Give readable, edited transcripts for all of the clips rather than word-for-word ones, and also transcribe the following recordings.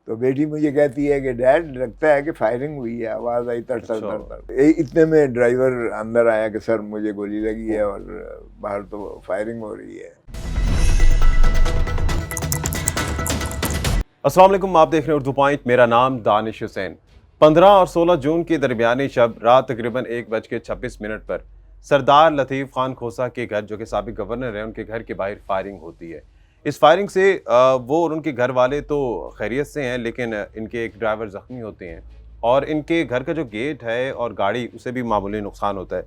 تو بیٹی مجھے کہتی ہے کہ ڈیڈ لگتا ہے کہ فائرنگ ہوئی ہے، آواز آئی تڑ تڑ تڑ تڑ۔ اتنے میں ڈرائیور اندر آیا کہ سر مجھے گولی لگی ہے اور باہر تو فائرنگ ہو رہی ہے۔ السلام علیکم، آپ دیکھ رہے ہیں اردو پوائنٹ، میرا نام دانش حسین۔ 15 اور 16 جون کی درمیانی شب رات تقریباً 1:26 پر سردار لطیف خان کھوسہ کے گھر، جو کہ سابق گورنر ہیں، ان کے گھر کے باہر فائرنگ ہوتی ہے۔ اس فائرنگ سے وہ اور ان کے گھر والے تو خیریت سے ہیں، لیکن ان کے ایک ڈرائیور زخمی ہوتے ہیں اور ان کے گھر کا جو گیٹ ہے اور گاڑی، اسے بھی معمولی نقصان ہوتا ہے۔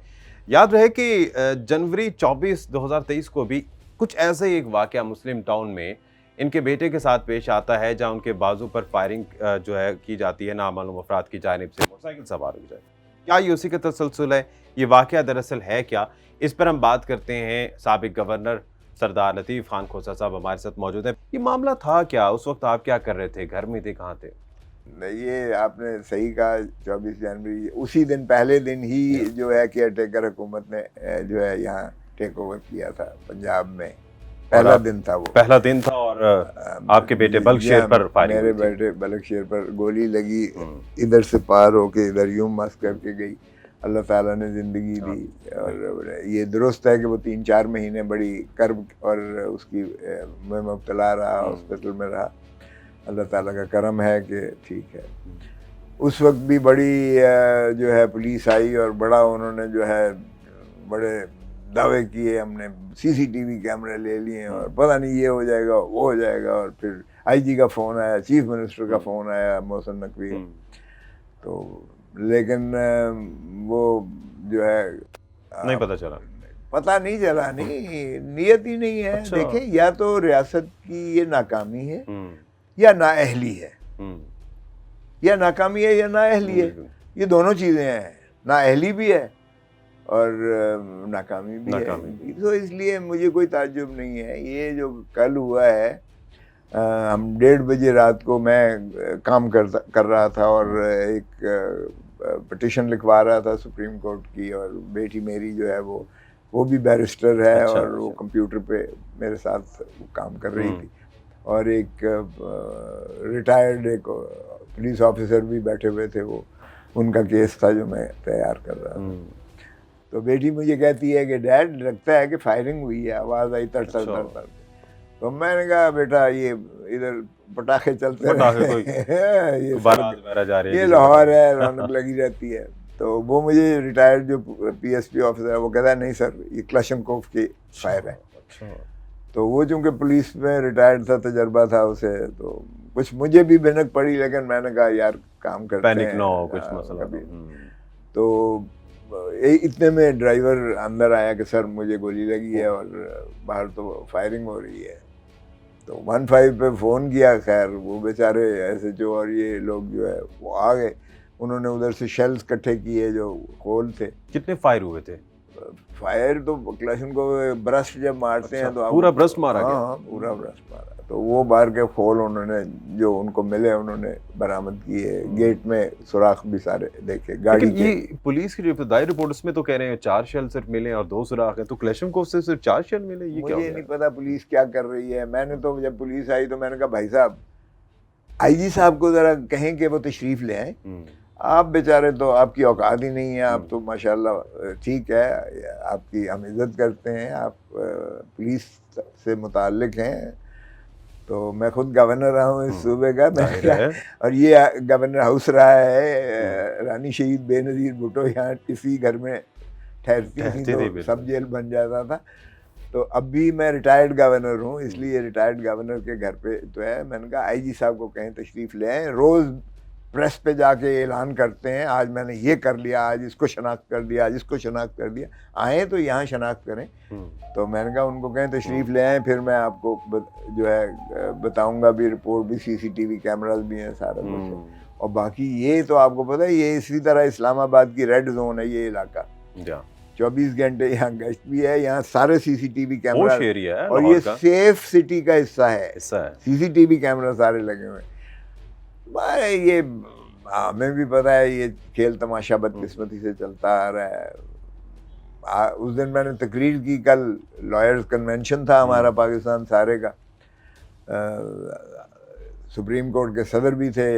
یاد رہے کہ جنوری 24 2023 کو بھی کچھ ایسا ہی ایک واقعہ مسلم ٹاؤن میں ان کے بیٹے کے ساتھ پیش آتا ہے، جہاں ان کے بازو پر فائرنگ جو ہے کی جاتی ہے نامعلوم افراد کی جانب سے موٹر سائیکل سوار ہو جائے۔ کیا یہ اسی کا تسلسل ہے؟ یہ واقعہ دراصل ہے کیا؟ اس پر ہم بات کرتے ہیں۔ سابق گورنر سردار لطیف خان کھوسہ صاحب ہمارے ساتھ موجود ہیں۔ یہ معاملہ تھا کیا؟ اس وقت آپ کیا کر رہے تھے؟ گھر میں تھے؟ کہاں تھے؟ یہ آپ نے صحیح کہا، 24 جنوری اسی دن، پہلے دن ہی جو ہے کیئر ٹیکر حکومت نے جو ہے یہاں ٹیک اوور کیا تھا پنجاب میں۔ پہلا دن تھا، وہ پہلا دن تھا اور آپ کے بیٹے بلک شیر پر فائرنگ میرے بیٹے بلک شیر پر گولی لگی، ادھر سے پار ہو کے ادھر یوں مس کر کے گئی۔ اللہ تعالیٰ نے زندگی دی، اور یہ درست ہے کہ وہ 3-4 مہینے بڑی کرب اور اس کی میں مبتلا رہا، ہاسپٹل میں رہا۔ اللہ تعالیٰ کا کرم ہے کہ ٹھیک ہے۔ اس وقت بھی بڑی جو ہے پولیس آئی اور بڑا انہوں نے جو ہے بڑے دعوے کیے، ہم نے CCTV کیمرے لے لیے اور پتہ نہیں یہ ہو جائے گا وہ ہو جائے گا، اور پھر IG کا فون آیا، چیف منسٹر کا فون آیا، محسن نقوی، تو لیکن وہ جو ہے نہیں پتہ چلا، پتہ نہیں چلا، نہیں نیت ہی نہیں ہے۔ دیکھیں، یا تو ریاست کی یہ ناکامی ہے یا نااہلی ہے، یا ناکامی ہے یا نااہلی ہے، یہ دونوں چیزیں ہیں، نااہلی بھی ہے اور ناکامی بھی ہے۔ تو اس لیے مجھے کوئی تعجب نہیں ہے۔ یہ جو کل ہوا ہے، ہم 1:30 بجے رات کو میں کام کر رہا تھا اور ایک پٹیشن لکھوا رہا تھا سپریم کورٹ کی، اور بیٹی میری جو ہے وہ بھی بیرسٹر ہے اور وہ کمپیوٹر پہ میرے ساتھ کام کر رہی تھی، اور ایک ریٹائرڈ ایک پولیس آفیسر بھی بیٹھے ہوئے تھے، وہ ان کا کیس تھا جو میں تیار کر رہا تھا۔ تو بیٹی مجھے کہتی ہے کہ ڈیڈ لگتا ہے کہ فائرنگ ہوئی ہے، آواز آئی تڑ تڑ تڑ تڑ۔ تو میں نے کہا بیٹا یہ ادھر پٹاخے چلتے یہ لاہور ہے، رونق لگی رہتی ہے۔ تو وہ مجھے ریٹائرڈ جو PSP آفیسر ہے وہ کہتا ہے نہیں سر، یہ کلاشنکوف کی فائر ہے۔ تو وہ چونکہ پولیس میں ریٹائرڈ تھا، تجربہ تھا اسے، تو کچھ مجھے بھی بھنک پڑی، لیکن میں نے کہا یار کام کرتے ہیں، پینک نہ ہو، کچھ مسئلہ کبھی۔ تو اتنے میں ڈرائیور اندر آیا کہ سر مجھے گولی لگی ہے اور باہر تو فائرنگ ہو رہی ہے۔ تو 15 پہ فون کیا، خیر وہ بیچارے SHO اور یہ لوگ جو ہے وہ آ گئے، انہوں نے ادھر سے شیلز کٹھے کیے جو کھول تھے۔ کتنے فائر ہوئے تھے؟ فائر تو کلاشن کو برسٹ جب مارتے ہیں تو پورا برسٹ مارا گیا؟ ہاں پورا برسٹ مارا۔ تو وہ باہر کے کھول انہوں نے جو ان کو ملے انہوں نے برآمد کیے، گیٹ میں سوراخ بھی سارے دیکھے گاڑی کے۔ یہ پولیس کی ابتدائی رپورٹس میں تو کہہ رہے ہیں 4 شیل صرف ملے اور 2 سوراخ ہیں، تو کلاشنکوف سے صرف 4 شیل ملے؟ یہ کیا؟ مجھے نہیں پتا پولیس کیا کر رہی ہے۔ میں نے تو جب پولیس آئی تو میں نے کہا بھائی صاحب، IG صاحب کو ذرا کہیں کہ وہ تشریف لے آئیں، آپ بیچارے تو آپ کی اوقات ہی نہیں ہے، آپ تو ماشاءاللہ ٹھیک ہے، آپ کی ہم عزت کرتے ہیں، آپ پولیس سے متعلق ہیں، تو میں خود گورنر رہا ہوں اس صوبے کا، اور یہ گورنر ہاؤس رہا ہے، رانی شہید بے نظیر بھٹو یہاں اسی گھر میں ٹھہرتی تھی تو سب جیل بن جاتا تھا۔ تو اب بھی میں ریٹائرڈ گورنر ہوں، اس لیے ریٹائرڈ گورنر کے گھر پہ تو ہے۔ میں نے کہا IG صاحب کو کہیں تشریف لے آئیں، روز پریس پہ جا کے اعلان کرتے ہیں آج میں نے یہ کر لیا، آج اس کو شناخت کر دیا، آج اس کو شناخت کر دیا، آئیں تو یہاں شناخت کریں۔ تو میں نے کہا ان کو کہیں تشریف لے آئیں، پھر میں آپ کو جو ہے بتاؤں گا بھی، رپورٹ بھی، CCTV کیمراز بھی ہیں، سارا کچھ ہے۔ اور باقی یہ تو آپ کو پتہ ہے یہ اسی طرح اسلام آباد کی ریڈ زون ہے یہ علاقہ، 24 گھنٹے یہاں گشت بھی ہے، یہاں سارے CCTV کیمرا، اور یہ سیف سٹی کا حصہ ہے، CCTV کیمرا سارے لگے ہوئے ہیں۔ یہ ہمیں بھی پتا ہے یہ کھیل تماشا بدقسمتی سے چلتا آ رہا ہے۔ اس دن میں نے تقریر کی، کل لائرز کنونشن تھا ہمارا پاکستان سارے کا، سپریم کورٹ کے صدر بھی تھے،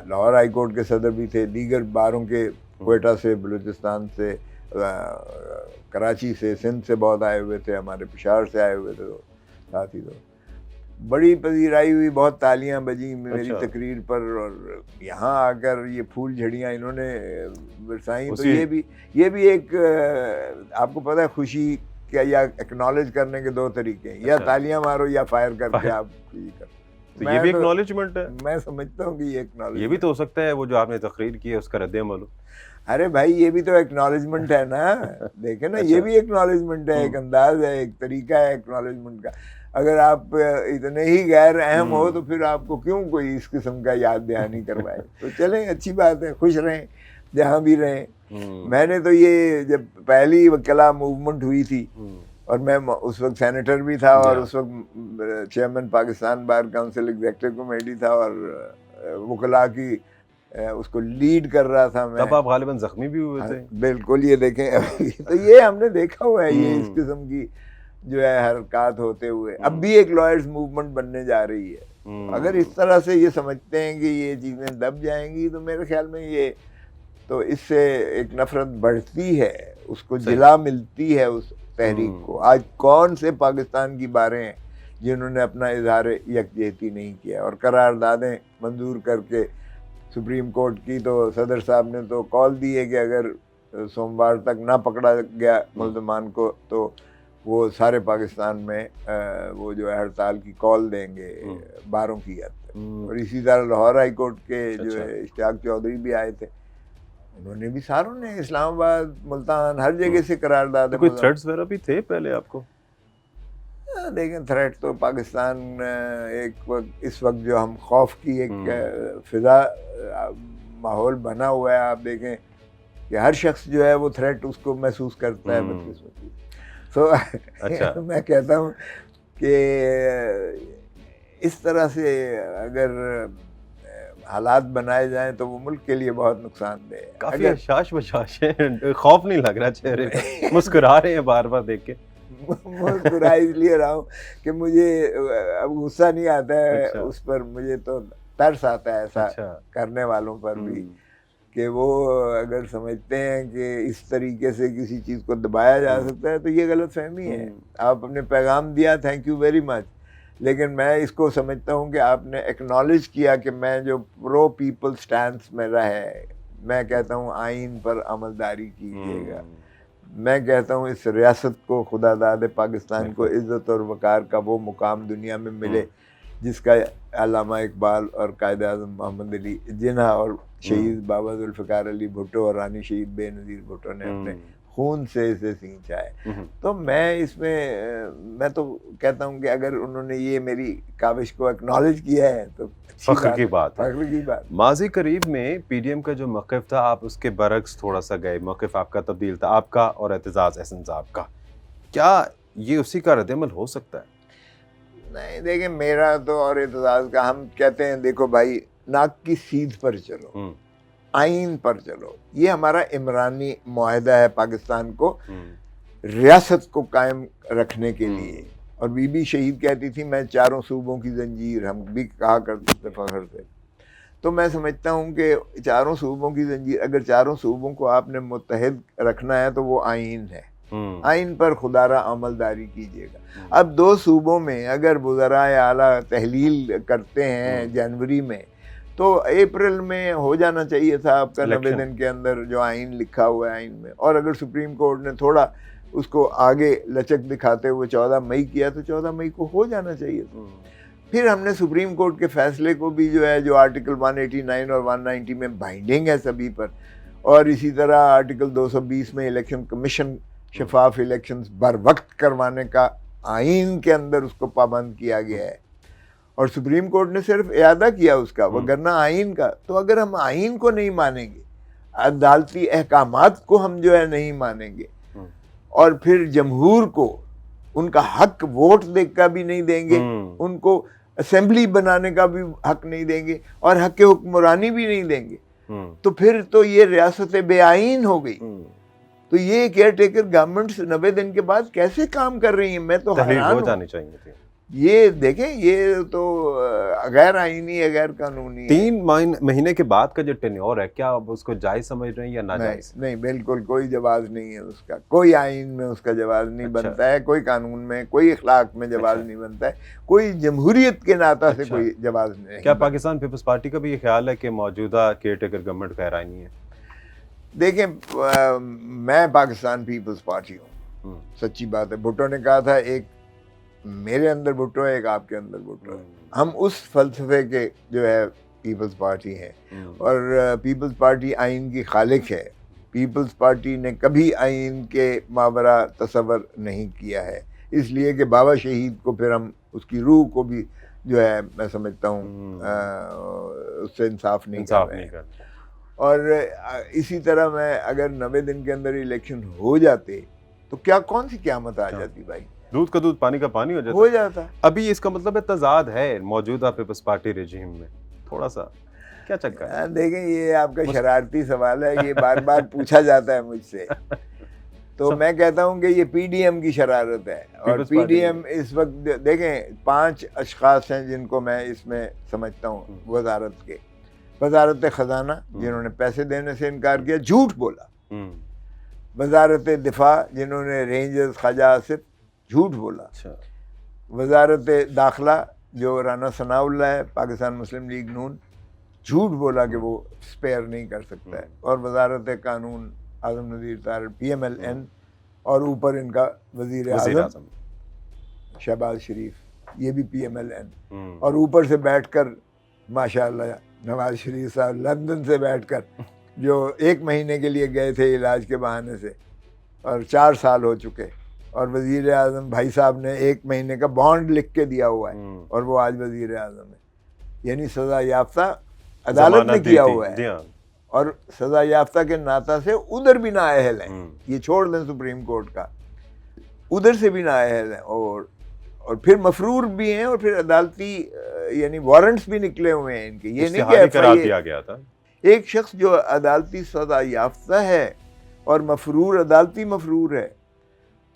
لاہور ہائی کورٹ کے صدر بھی تھے، دیگر باروں کے کوئٹہ سے، بلوچستان سے، کراچی سے، سندھ سے بہت آئے ہوئے تھے، ہمارے پشاور سے آئے ہوئے تھے ساتھی. تو بڑی پذیرائی ہوئی، بہت تالیاں بجیں میری تقریر پر، اور یہاں آ کر یہ پھول جھڑیاں انہوں نے برسائیں. تو یہ بھی ایک آپ کو پتہ ہے خوشی کیا یا ایکنالج کرنے کے 2 طریقے ہیں، یا تالیاں مارو یا فائر کر کے آپ خوشی کرو. تو یہ بھی ایکنالجمنٹ ہے، میں سمجھتا ہوں کہ یہ ایکنالج، یہ بھی تو ہو سکتا ہے وہ جو آپ نے تقریر کی ہے اس کا رد عمل ہو. ارے بھائی یہ بھی تو ایکنالجمنٹ ہے نا، دیکھیں نا یہ بھی ایکنالجمنٹ ہے، ایک انداز ہے، ایک طریقہ ہے ایکنالجمنٹ کا. اگر آپ اتنے ہی غیر اہم ہو تو پھر آپ کو کیوں کوئی اس قسم کا یاد دہانی کروائے. تو چلیں اچھی بات ہے، خوش رہیں جہاں بھی رہیں. میں نے تو یہ جب پہلی وکلا موومنٹ ہوئی تھی، اور میں اس وقت سینیٹر بھی تھا، اور اس وقت chairman Pakistan bar council executive committee تھا، اور وکلاء کی اس کو لیڈ کر رہا تھا میں. تب آپ غالباً زخمی بھی ہوئے تھے. بالکل، یہ دیکھیں تو یہ ہم نے دیکھا ہوا ہے، یہ اس قسم کی جو ہے حرکات ہوتے ہوئے. اب بھی ایک لائرز موومنٹ بننے جا رہی ہے. اگر اس طرح سے یہ سمجھتے ہیں کہ یہ چیزیں دب جائیں گی تو میرے خیال میں یہ تو اس سے ایک نفرت بڑھتی ہے، اس کو جلا ملتی ہے اس تحریک کو. آج کون سے پاکستان کی باریں ہیں جنہوں نے اپنا اظہار یکجہتی نہیں کیا، اور قراردادیں منظور کر کے سپریم کورٹ کی. تو صدر صاحب نے تو کال دی ہے کہ اگر سوموار تک نہ پکڑا گیا ملزمان کو تو وہ سارے پاکستان میں وہ جو ہے ہڑتال کی کال دیں گے باروں کی حد تک. اور اسی طرح لاہور ہائی کورٹ کے جو ہے اشتیاق چودھری بھی آئے تھے، انہوں نے بھی، ساروں نے، اسلام آباد، ملتان، ہر جگہ سے قرارداد. کوئی تھریٹس وغیرہ بھی تھے پہلے آپ کو؟ دیکھیں تھریٹ تو پاکستان ایک وقت، اس وقت جو ہم خوف کی ایک فضا ماحول بنا ہوا ہے، آپ دیکھیں کہ ہر شخص جو ہے وہ تھریٹ اس کو محسوس کرتا ہے بدقسمتی. تو میں کہتا ہوں کہ اس طرح سے اگر حالات بنائے جائیں تو وہ ملک کے لیے بہت نقصان دہ ہے. کافی حشاش بشاش ہے، خوف نہیں لگ رہا چہرے پہ، مسکرا رہے ہیں بار بار دیکھ کے. مسکرا اس لیے رہا ہوں کہ مجھے اب غصہ نہیں آتا ہے اس پر، مجھے تو ترس آتا ہے ایسا کرنے والوں پر بھی، کہ وہ اگر سمجھتے ہیں کہ اس طریقے سے کسی چیز کو دبایا جا سکتا ہے تو یہ غلط فہمی ہے. آپ اپنے پیغام دیا، تھینک یو ویری مچ، لیکن میں اس کو سمجھتا ہوں کہ آپ نے ایکنالج کیا کہ میں جو پرو پیپل سٹانس میں رہے. میں کہتا ہوں آئین پر عملداری کیجیے گا. میں کہتا ہوں اس ریاست کو، خدا داد پاکستان کو عزت اور وقار کا وہ مقام دنیا میں ملے جس کا علامہ اقبال اور قائد اعظم محمد علی جناح اور شہید بابا ذوالفقار علی بھٹو اور رانی شہید بے نظیر بھٹو نے اپنے خون سے اسے سینچا ہے. تو میں اس میں تو کہتا ہوں کہ اگر انہوں نے یہ میری کاوش کو اکنالج کیا ہے تو فخر کی بات ہے. فخر کی بات. ماضی قریب میں پی ڈی ایم کا جو موقف تھا، آپ اس کے برعکس تھوڑا سا گئے، موقف آپ کا تبدیل تھا، آپ کا اور اعتزاز احسن صاحب کا. کیا یہ اسی کا رد عمل ہو سکتا ہے؟ نہیں دیکھیں، میرا تو اور اعتزاز کا، ہم کہتے ہیں دیکھو بھائی، ناک کی سیدھ پر چلو، آئین پر چلو. یہ ہمارا عمرانی معاہدہ ہے پاکستان کو ریاست کو قائم رکھنے کے لیے. اور بی بی شہید کہتی تھی میں 4 صوبوں کی زنجیر، ہم بھی کہا کرتے تھے فخر سے. تو میں سمجھتا ہوں کہ 4 صوبوں کی زنجیر، اگر 4 صوبوں کو آپ نے متحد رکھنا ہے تو وہ آئین ہے. آئین پر خدا را عملداری کیجیے گا. اب 2 صوبوں میں اگر وزرائے اعلیٰ تحلیل کرتے ہیں جنوری میں، تو اپریل میں ہو جانا چاہیے تھا آپ کا 90 دن کے اندر جو آئین لکھا ہوا ہے آئین میں. اور اگر سپریم کورٹ نے تھوڑا اس کو آگے لچک دکھاتے ہوئے 14 مئی کیا تو 14 مئی کو ہو جانا چاہیے تھا. پھر ہم نے سپریم کورٹ کے فیصلے کو بھی جو ہے، جو آرٹیکل 189 اور 190 میں بائنڈنگ ہے سبھی پر، اور اسی طرح آرٹیکل 220 میں الیکشن کمیشن شفاف الیکشنز بر وقت کروانے کا آئین کے اندر اس کو پابند کیا گیا ہے. اور سپریم کورٹ نے صرف اعادہ کیا اس کا، وگرنہ آئین کا. تو اگر ہم آئین کو نہیں مانیں گے، عدالتی احکامات کو ہم جو ہے نہیں مانیں گے، اور پھر جمہور کو ان کا حق ووٹ دے کا بھی نہیں دیں گے، ان کو اسمبلی بنانے کا بھی حق نہیں دیں گے، اور حق حکمرانی بھی نہیں دیں گے، تو پھر تو یہ ریاست بے آئین ہو گئی. تو یہ کیئر ٹیکر گورنمنٹس 90 دن کے بعد کیسے کام کر رہی ہیں؟ میں تو تحلیل حیران ہو ہوں. جانی چاہیے تھی. یہ دیکھیں یہ تو غیر آئینی ہے، غیر قانونی ہے۔ 3 مہینے کے بعد کا جو ٹینیور ہے، کیا آپ اس کو جائز سمجھ رہے ہیں یا ناجائز؟ نہیں بالکل کوئی جواز نہیں ہے اس کا، کوئی آئین میں اس کا جواز نہیں بنتا ہے، کوئی قانون میں، کوئی اخلاق میں جواز نہیں بنتا ہے، کوئی جمہوریت کے ناطہ سے کوئی جواز نہیں۔ کیا پاکستان پیپلز پارٹی کا بھی یہ خیال ہے کہ موجودہ کیئر ٹیکر گورنمنٹ غیر آئینی ہے؟ دیکھیں میں پاکستان پیپلز پارٹی ہوں، سچی بات ہے۔ بھٹو نے کہا تھا ایک میرے اندر بھٹو ہے، ایک آپ کے اندر بھٹو ہے۔ ہم اس فلسفے کے جو ہے پیپلز پارٹی ہیں، اور پیپلز پارٹی آئین کی خالق ہے۔ پیپلز پارٹی نے کبھی آئین کے ماورا تصور نہیں کیا ہے، اس لیے کہ بابا شہید کو پھر ہم اس کی روح کو بھی جو ہے میں سمجھتا ہوں اس سے انصاف نہیں کر رہے ہیں۔ اور اسی طرح میں اگر 90 دن کے اندر الیکشن ہو جاتے تو کیا کون سی قیامت آ جاتی بھائی؟ دودھ کا دودھ پانی کا پانی ہو جاتا۔ ابھی اس کا مطلب ہے تضاد ہے موجودہ پیپلز پارٹی رجیم میں، تھوڑا سا کیا چکر ہے؟ دیکھیں یہ آپ کا شرارتی سوال ہے، یہ بار بار پوچھا جاتا ہے مجھ سے، تو میں کہتا ہوں کہ یہ پی ڈی ایم کی شرارت ہے۔ اور پی ڈی ایم اس وقت دیکھیں 5 اشخاص ہیں جن کو میں اس میں سمجھتا ہوں وزارت کے، وزارت خزانہ جنہوں نے پیسے دینے سے انکار کیا، جھوٹ بولا، وزارت دفاع جنہوں نے رینجرز خواجہ آصف جھوٹ بولا، وزارت داخلہ جو رانا ثناء اللہ ہے پاکستان مسلم لیگ نون، جھوٹ بولا کہ وہ سپیئر نہیں کر سکتا ہے، اور وزارت قانون Azam Nazir Tahir P M L N, اور اوپر ان کا وزیر اعظم شہباز شریف یہ بھی پی ایم ایل این، اور اوپر سے بیٹھ کر ماشاءاللہ نواز شریف صاحب لندن سے بیٹھ کر جو 1 مہینے کے لیے گئے تھے علاج کے بہانے سے، اور 4 سال ہو چکے، اور وزیر اعظم بھائی صاحب نے 1 مہینے کا بانڈ لکھ کے دیا ہوا ہے، اور وہ آج وزیر اعظم ہے، یعنی سزا یافتہ عدالت نے کیا ہوا ہے، اور سزا یافتہ کے ناطہ سے ادھر بھی نااہل ہیں، یہ چھوڑ دیں سپریم کورٹ کا، ادھر سے بھی نااہل ہیں، اور پھر مفرور بھی ہیں، اور پھر عدالتی یعنی وارنٹس بھی نکلے ہوئے ہیں ان کے، یہ نہیں کہ قرار دیا گیا تھا۔ ایک شخص جو عدالتی سزا یافتہ ہے اور مفرور عدالتی مفرور ہے،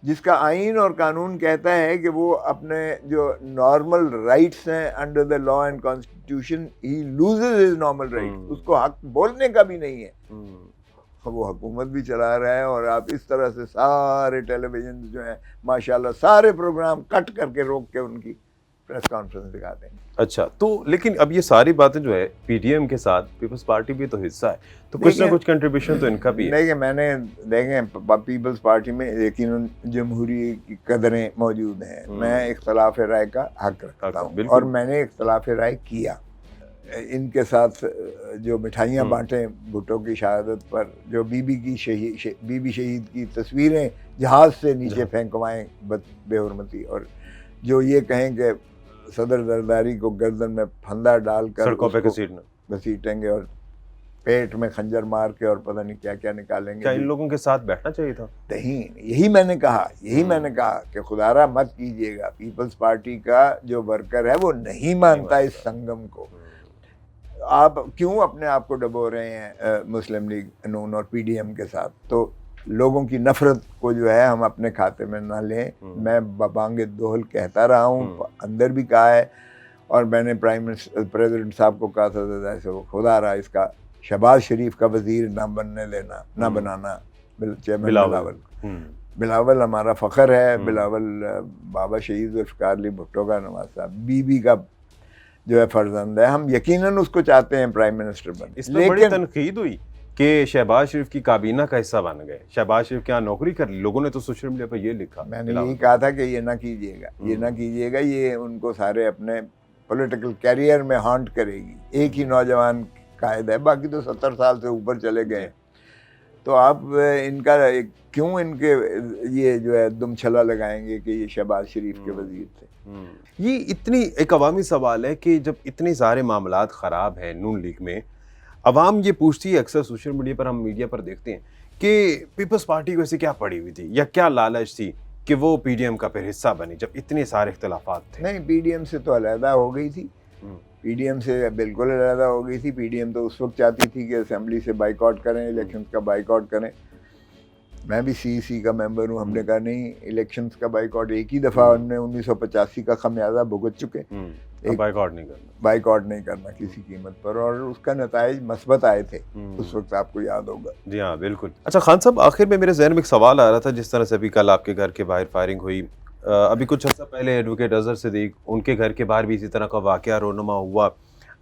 جس کا آئین اور قانون کہتا ہے کہ وہ اپنے جو نارمل رائٹس ہیں under the law and constitution he loses his normal rights, اس کو حق بولنے کا بھی نہیں ہے، وہ حکومت بھی چلا رہا ہے، اور آپ اس طرح سے سارے ٹیلی ویژن جو ہیں ماشاءاللہ سارے پروگرام کٹ کر کے روک کے ان کی پریس کانفرنس دکھاتے ہیں۔ اچھا، تو لیکن اب یہ ساری باتیں جو ہے پی ڈی ایم کے ساتھ پیپلز پارٹی بھی تو حصہ ہے، تو کچھ نہ کچھ کنٹریبیوشن تو ان کا بھی ہے۔ دیکھیں میں نے پیپلز پارٹی میں یقیناً جمہوری کی قدریں موجود ہیں، میں اختلاف رائے کا حق رکھتا ہوں، اور میں نے اختلاف رائے کیا۔ ان کے ساتھ جو مٹھائیاں بانٹیں بھٹو کی شہادت پر، جو بی بی شہید کی تصویریں جہاز سے نیچے پھینکوائیں بے حرمتی، اور جو یہ کہیں کہ صدر زرداری کو گردن میں پھندا ڈال کر سڑکوں پہ گھسیٹیں گے اور پیٹ میں خنجر مار کے اور پتہ نہیں کیا کیا نکالیں گے۔ کیا ان لوگوں کے ساتھ بیٹھنا چاہیے تھا؟ نہیں، یہی میں نے کہا کہ خدا را مت کیجیے گا، پیپلز پارٹی کا جو ورکر ہے وہ نہیں مانتا اس سنگم کو۔ آپ کیوں اپنے آپ کو ڈبو رہے ہیں مسلم لیگ نون اور پی ڈی ایم کے ساتھ؟ تو لوگوں کی نفرت کو جو ہے ہم اپنے کھاتے میں نہ لیں۔ میں ببانگ دوہل کہتا رہا ہوں، اندر بھی کہا ہے، اور میں نے پریزیڈنٹ صاحب کو کہا تھا سے خدا رہا اس کا شہباز شریف کا وزیر نہ بنانا بلاول ہمارا فخر ہے، بلاول بابا شہید ذوالفقار علی بھٹو کا نواز صاحب، بی کا جو ہے فرزند ہے، ہم یقیناً اس کو چاہتے ہیں پرائم منسٹر بنے۔ اس میں بڑی تنقید ہوئی کہ شہباز شریف کی کابینہ کا حصہ بن گئے، شہباز شریف کیا نوکری کر لی، لوگوں نے تو سوشل میڈیا پہ یہ لکھا۔ میں نے یہی کہا تھا کہ یہ نہ کیجیے گا، یہ ان کو سارے اپنے پولیٹیکل کیریئر میں ہانٹ کرے گی۔ ایک ہی نوجوان قائد ہے، باقی تو 70 سال سے اوپر چلے گئے، تو آپ ان کا کیوں ان کے یہ جو ہے دم چھلا لگائیں گے کہ یہ شہباز شریف کے وزیر تھے؟ یہ اتنی ایک عوامی سوال ہے کہ جب اتنے سارے معاملات خراب ہیں نون لیگ میں، عوام یہ پوچھتی ہے اکثر سوشل میڈیا پر، ہم میڈیا پر دیکھتے ہیں کہ پیپلز پارٹی کو ایسے کیا پڑی ہوئی تھی یا کیا لالچ تھی کہ وہ پی ڈی ایم کا پھر حصہ بنی جب اتنے سارے اختلافات تھے؟ نہیں، پی ڈی ایم سے تو علیحدہ ہو گئی تھی، پی ڈی ایم سے بالکل علیحدہ ہو گئی تھی۔ پی ڈی ایم تو اس وقت چاہتی تھی کہ اسمبلی سے بائیکاٹ کریں، الیکشنز کا بائیکاٹ کریں، میں بھی CEC کا ممبر ہوں. ہم نے کہا نہیں, الیکشنز کا بائیکاٹ ایک ہی دفعہ ہم نے 1985 کا خمیازہ بھگت چکے, بائیکاٹ نہیں کرنا, بائیکاٹ نہیں کرنا کسی قیمت پر, اور اس کا نتائج مثبت آئے تھے اس وقت, آپ کو یاد ہوگا. جی ہاں بالکل. اچھا خان صاحب, آخر میں میرے ذہن میں ایک سوال آ رہا تھا, جس طرح سے ابھی کل آپ کے گھر کے باہر فائرنگ ہوئی, ابھی کچھ عرصہ پہلے ایڈوکیٹ اظہر صدیق, ان کے گھر کے باہر بھی اسی طرح کا واقعہ رونما ہوا.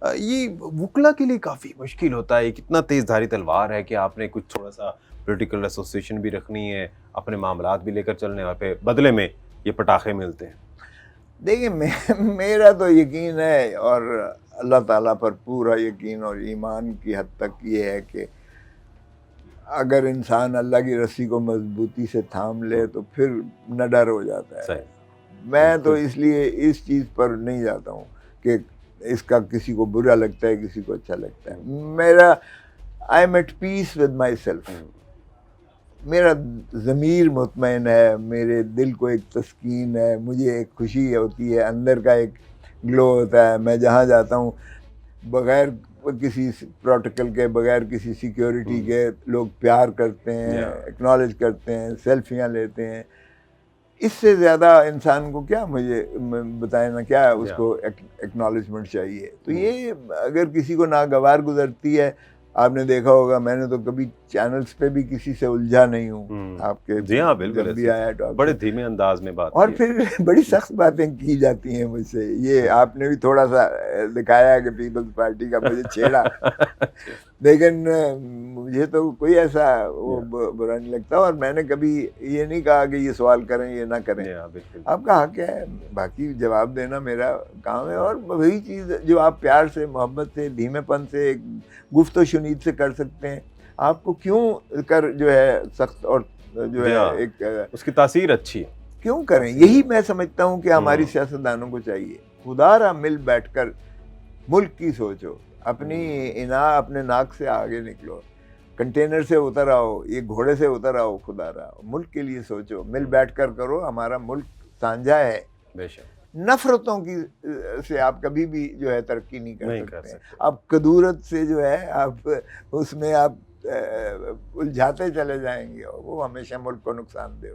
یہ وکلا کے لیے کافی مشکل ہوتا ہے, کتنا تیز دھاری تلوار ہے کہ آپ نے کچھ تھوڑا سا پولیٹیکل ایسوسیشن بھی رکھنی ہے, اپنے معاملات بھی لے کر چلنے, اور پھر بدلے میں یہ پٹاخے ملتے ہیں. دیکھیں, میرا تو یقین ہے, اور اللہ تعالیٰ پر پورا یقین اور ایمان کی حد تک یہ ہے کہ اگر انسان اللہ کی رسی کو مضبوطی سے تھام لے تو پھر نہ ڈر ہو جاتا ہے. صحیح. میں تو اس لیے اس چیز پر نہیں جاتا ہوں کہ اس کا کسی کو برا لگتا ہے, کسی کو اچھا لگتا ہے. میرا I am at peace with myself, میرا ضمیر مطمئن ہے, میرے دل کو ایک تسکین ہے, مجھے ایک خوشی ہوتی ہے, اندر کا ایک گلو ہوتا ہے. میں جہاں جاتا ہوں بغیر کسی پروٹوکول کے, بغیر کسی سیکیورٹی کے, لوگ پیار کرتے ہیں, ایکنالج کرتے ہیں, سیلفیاں لیتے ہیں. اس سے زیادہ انسان کو کیا, مجھے بتائیں نا, کیا اس کو ایکنالجمنٹ چاہیے. تو یہ اگر کسی کو ناگوار گزرتی ہے, آپ نے دیکھا ہوگا, میں نے تو کبھی چینلز پہ بھی کسی سے الجھا نہیں ہوں. آپ کے جی ہاں بالکل, جب بھی آیا بڑے دھیمے انداز میں بات, اور پھر بڑی سخت باتیں کی جاتی ہیں مجھ سے. یہ آپ نے بھی تھوڑا سا دکھایا کہ پیپلز پارٹی کا مجھے چھیڑا, لیکن مجھے تو کوئی ایسا وہ برا نہیں لگتا, اور میں نے کبھی یہ نہیں کہا کہ یہ سوال کریں یہ نہ کریں. آپ کا حق ہے, باقی جواب دینا میرا کام ہے. اور وہی چیز جو آپ پیار سے, محبت سے, دھیمے پن سے, گفت و شنید سے کر سکتے ہیں, آپ کو کیوں کر جو ہے سخت اور جو ہے ایک اس کی تاثیر اچھی ہے, کیوں کریں. یہی میں سمجھتا ہوں کہ ہماری سیاستدانوں کو چاہیے. خدا را مل بیٹھ کر ملک کی سوچو, اپنی اپنے ناک سے آگے نکلو, کنٹینر سے اتر آؤ, یہ گھوڑے سے اتر آؤ, خدا را ملک کے لیے سوچو, مل بیٹھ کر کرو. ہمارا ملک سانجا ہے, بے شک. نفرتوں کی سے آپ کبھی بھی جو ہے ترقی نہیں کر سکتے. آپ کدورت سے جو ہے آپ اس میں آپ الجھاتے چلے جائیں گے, وہ ہمیشہ ملک کو نقصان دے.